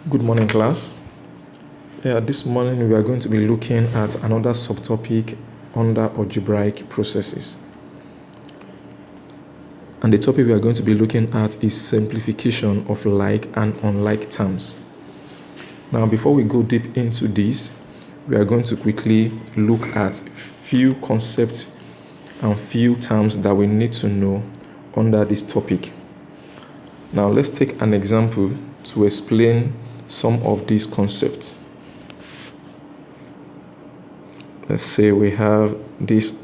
Good morning, class. This morning we are going to be looking at another subtopic under algebraic processes. And the topic we are going to be looking at is simplification of like and unlike terms. Now, before we go deep into this, we are going to quickly look at few concepts and few terms that we need to know under this topic. Now, let's take an example to explain some of these concepts. Let's say we have this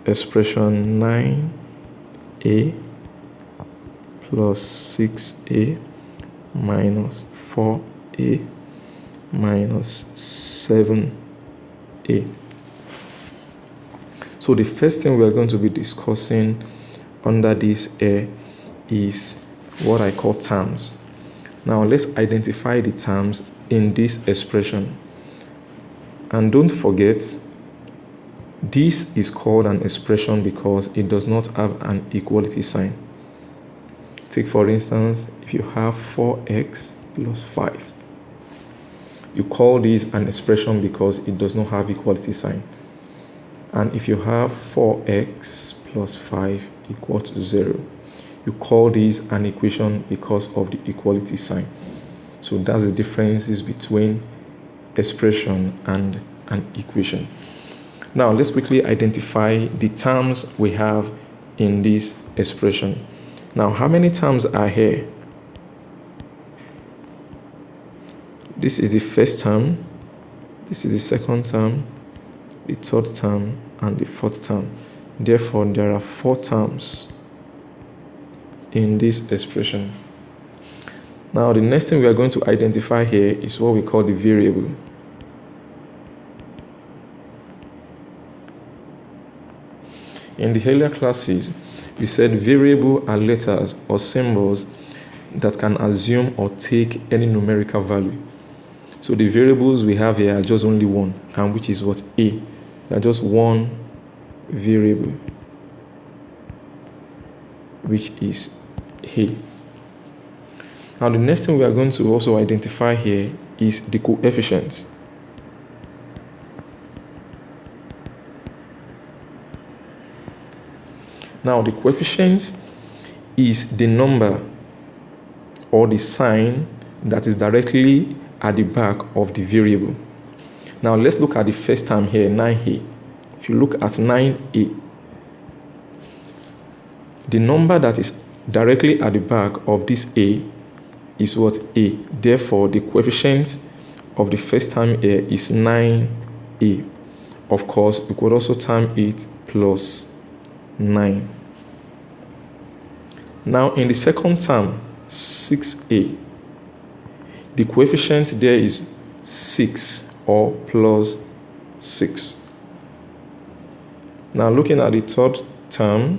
expression 9a plus 6a minus 4a minus 7a. So the first thing we are going to be discussing under this is what I call terms. Now let's identify the terms in this expression. And don't forget, this is called an expression because it does not have an equality sign. Take for instance, if you have 4x plus 5. You call this an expression because it does not have equality sign. And if you have 4x plus 5 equal to 0, you call this an equation because of the equality sign. So that's the differences between expression and an equation. Now let's quickly identify the terms we have in this expression. Now, how many terms are here? This is the first term, this is the second term, the third term, and the fourth term. Therefore, there are 4 terms in this expression. Now, the next thing we are going to identify here is what we call the variable. In the earlier classes, we said variable are letters or symbols that can assume or take any numerical value. So the variables we have here are just only one, and which is what? A. They are just one variable, which is A. Now the next thing we are going to also identify here is the coefficients. Now the coefficient is the number or the sign that is directly at the back of the variable. Now let's look at the first term here, 9a. If you look at 9a, the number that is directly at the back of this a is what? A. Therefore, the coefficient of the first term here is 9a. Of course, you could also term it plus 9. Now, in the second term, 6a, the coefficient there is 6 or plus 6. Now, looking at the third term,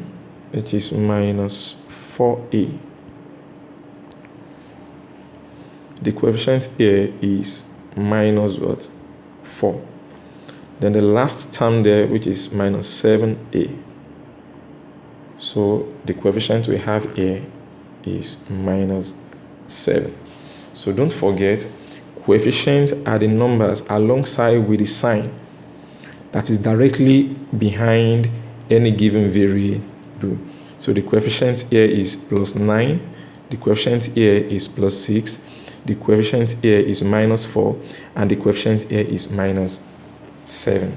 which is minus 4a, the coefficient here is minus what? 4. Then the last term there, which is minus 7a. So the coefficient we have here is minus 7. So don't forget, coefficients are the numbers alongside with the sign that is directly behind any given variable. So the coefficient here is plus 9, the coefficient here is plus 6, the coefficient here is minus 4, and the coefficient here is minus 7.